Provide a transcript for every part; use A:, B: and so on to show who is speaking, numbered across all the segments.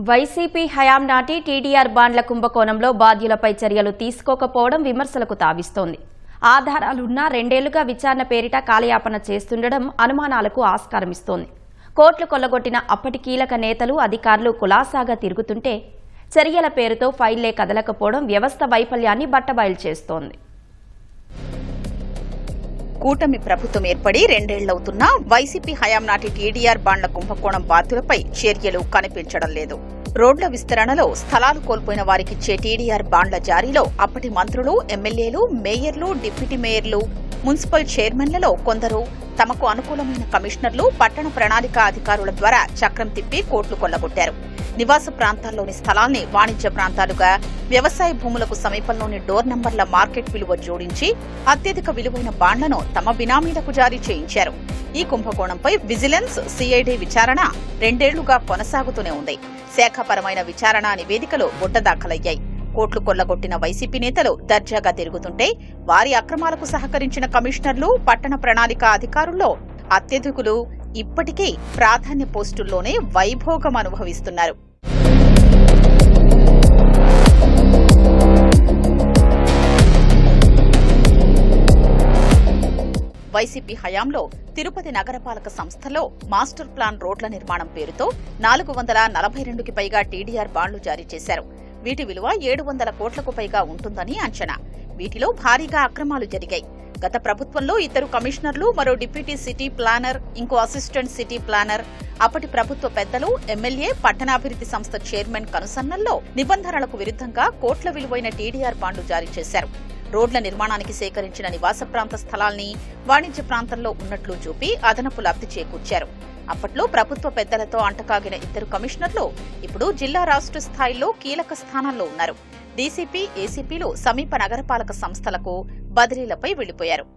A: YCP హయాం నాటి TDR బాండ్ల కుంభకోణంలో బాధ్యులపై చర్యలు తీసుకోకపోవడం విమర్శలకు తావిస్తోంది. ఆధారాలున్నా రెండేళ్లుగా విచారణ పేరిట కాలయాపన చేస్తుండడం అనుమానాలకు ఆస్కారమిస్తోంది. కోట్లు కొల్లగొట్టిన అప్పటి కీలక నేతలు, అధికారులు కులాసాగా తిరుగుతుంటే చర్యల పేరుతో ఫైళ్లే కదలకపోవడం వ్యవస్థ వైఫల్యాన్ని బట్టబయలు చేస్తోంది.
B: కూటమి ప్రభుత్వం ఏర్పడి రెండేళ్లవుతున్నా వైసీపీ హయాం నాటి టీడీఆర్ బాండ్ల కుంభకోణం బాధ్యులపై చర్యలు కనిపించడం లేదు. రోడ్ల విస్తరణలో స్థలాలు కోల్పోయిన వారికిచ్చే టీడీఆర్ బాండ్ల జారీలో అప్పటి మంత్రులు, ఎమ్మెల్యేలు, మేయర్లు, డిప్యూటీ మేయర్లు, మున్సిపల్ చైర్మన్లలో కొందరు తమకు అనుకూలమైన కమిషనర్లు, పట్టణ ప్రణాళిక అధికారుల ద్వారా చక్రం తిప్పి కోట్లు కొల్లగొట్టారు. నివాస ప్రాంతాల్లోని స్థలాల్ని వాణిజ్య ప్రాంతాలుగా, వ్యవసాయ భూములకు సమీపంలోని డోర్ నంబర్ల మార్కెట్ విలువ జోడించి అత్యధిక విలువైన బాండ్లను తమ బినామీలకు జారీ చేయించారు. ఈ కుంభకోణంపై విజిలెన్స్, సిఐడి విచారణ రెండేళ్లుగా కొనసాగుతూనే ఉంది. శాఖపరమైన విచారణ నివేదికలు బుట్టదాఖలయ్యాయి. కోట్లు కొల్లగొట్టిన వైసీపీ నేతలు దర్జాగా తిరుగుతుంటే వారి అక్రమాలకు సహకరించిన కమిషనర్లు, పట్టణ ప్రణాళిక అధికారుల్లో అత్యధికులు ఇప్పటికీ ప్రాధాన్య పోస్టుల్లోనే వైభోగం అనుభవిస్తున్నారు. వైసీపీ హయాంలో తిరుపతి నగరపాలక సంస్థలో మాస్టర్ ప్లాన్ రోడ్ల నిర్మాణం పేరుతో 442కి పైగా టీడీఆర్ బాండ్లు జారీ చేశారు. వీటి విలువ 700 కోట్లకు పైగా ఉంటుందని అంచనా. వీటిలో భారీగా అక్రమాలు జరిగాయి. గత ప్రభుత్వంలో ఇద్దరు కమిషనర్లు, మరో డిప్యూటీ సిటీ ప్లానర్, ఇంకో అసిస్టెంట్ సిటీ ప్లానర్, అప్పటి ప్రభుత్వ పెద్దలు, ఎమ్మెల్యే, పట్టణాభివృద్ధి సంస్థ చైర్మన్ కనుసన్నల్లో నిబంధనలకు విరుద్ధంగా కోట్ల విలువైన టీడీఆర్ బాండ్లు జారీ చేశారు. రోడ్ల నిర్మాణానికి సేకరించిన నివాస ప్రాంత స్థలాల్ని వాణిజ్య ప్రాంతంలో ఉన్నట్లు చూపి అదనపు లబ్ధి చేకూర్చారు. అప్పట్లో ప్రభుత్వ పెద్దలతో అంటకాగిన ఇద్దరు కమిషనర్లు ఇప్పుడు జిల్లా, రాష్ట్ర స్థాయిలో కీలక స్థానాల్లో ఉన్నారు. డీసీపీ, ఏసీపీలు సమీప నగరపాలక సంస్థలకు బదిలీలపై వెళ్లిపోయారు.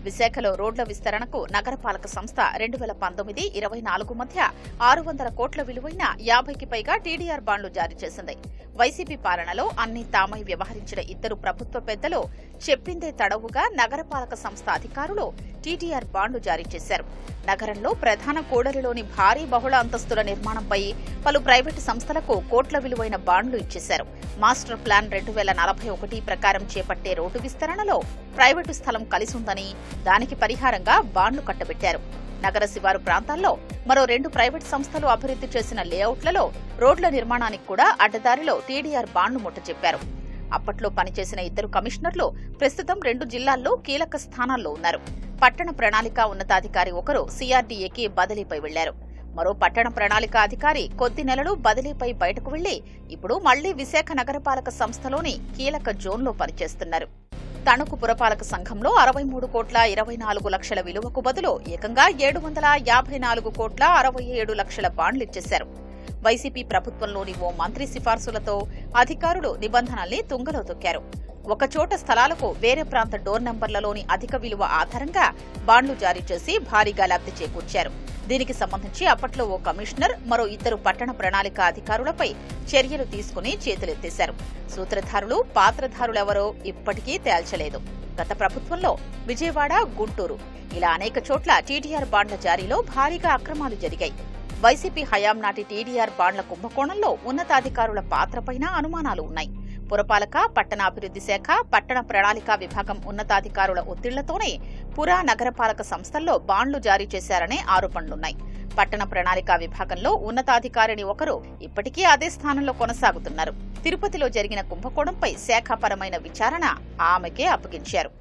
B: విశాఖలో రోడ్ల విస్తరణకు నగరపాలక సంస్థ 2019-24 మధ్య 600 కోట్ల విలువైన 50కి పైగా టీడీఆర్ బాండ్లు జారీ చేసింది. వైసీపీ పాలనలో అన్ని తామై వ్యవహరించిన ఇద్దరు ప్రభుత్వ పెద్దలు చెప్పిందే తడవుగా నగరపాలక సంస్థ అధికారులు టీడీఆర్ బాండ్లు జారీ చేశారు. నగరంలో ప్రధాన కూడలిలోని భారీ బహుళ అంతస్తుల నిర్మాణంపై పలు ప్రైవేటు సంస్థలకు కోట్ల విలువైన బాండ్లు ఇచ్చేశారు. మాస్టర్ ప్లాన్ 2041 ప్రకారం చేపట్టే రోడ్డు విస్తరణలో ప్రైవేటు స్థలం కలిసుందని దానికి పరిహారంగా బాండ్లు కట్టబెట్టారు. నగర శివారు ప్రాంతాల్లో మరో 2 ప్రైవేటు సంస్థలు అభివృద్ధి చేసిన లేఅవుట్లలో రోడ్ల నిర్మాణానికి కూడా అడ్డదారిలో టీడీఆర్ బాండ్లు ముట్టచెప్పారు. అప్పట్లో పనిచేసిన ఇద్దరు కమిషనర్లు ప్రస్తుతం 2 జిల్లాల్లో కీలక స్థానాల్లో ఉన్నారు. పట్టణ ప్రణాళిక ఉన్నతాధికారి ఒకరు సిఆర్డీఏకి బదిలీపై వెళ్లారు. మరో పట్టణ ప్రణాళిక అధికారి కొద్ది నెలలు బదిలీపై బయటకు వెళ్లి ఇప్పుడు మళ్లీ విశాఖ నగరపాలక సంస్థలోని కీలక జోన్లో పనిచేస్తున్నారు. తణుకు పురపాలక సంఘంలో 63 కోట్ల 24 లక్షల విలువకు బదులు ఏకంగా 754 కోట్ల 67 లక్షల బాండ్లు ఇచ్చేశారు. వైసీపీ ప్రభుత్వంలోని ఓ మంత్రి సిఫార్సులతో అధికారులు నిబంధనల్ని తుంగలో తొక్కారు. ఒకచోట స్థలాలకు వేరే ప్రాంత డోర్ నంబర్లలోని అధిక విలువ ఆధారంగా బాండ్లు జారీ చేసి భారీగా లబ్ధి చేకూర్చారు. దీనికి సంబంధించి అప్పట్లో ఓ కమిషనర్, మరో ఇద్దరు పట్టణ ప్రణాళిక అధికారులపై చర్యలు తీసుకుని చేతులెత్తేశారు. సూత్రధారులు, పాత్రధారులెవరో ఇప్పటికీ తేల్చలేదు. గత ప్రభుత్వంలో విజయవాడ, గుంటూరు ఇలా అనేక చోట్ల టీడీఆర్ బాండ్ల జారీలో భారీగా అక్రమాలు జరిగాయి. వైసీపీ హయాం నాటి టీడీఆర్ బాండ్ల కుంభకోణంలో ఉన్నతాధికారుల పాత్రపైన అనుమానాలు ఉన్నాయి. పురపాలక, పట్టణాభివృద్ధి శాఖ, పట్టణ ప్రణాళిక విభాగం ఉన్నతాధికారుల ఒత్తిళ్లతోనే పురా నగరపాలక సంస్థల్లో బాండ్లు జారీ చేశారనే ఆరోపణలున్నాయి. పట్టణ ప్రణాళిక విభాగంలో ఉన్నతాధికారిని ఒకరు ఇప్పటికీ అదే స్థానంలో కొనసాగుతున్నారు. తిరుపతిలో జరిగిన కుంభకోణంపై శాఖాపరమైన విచారణ ఆమెకే అప్పగించారు.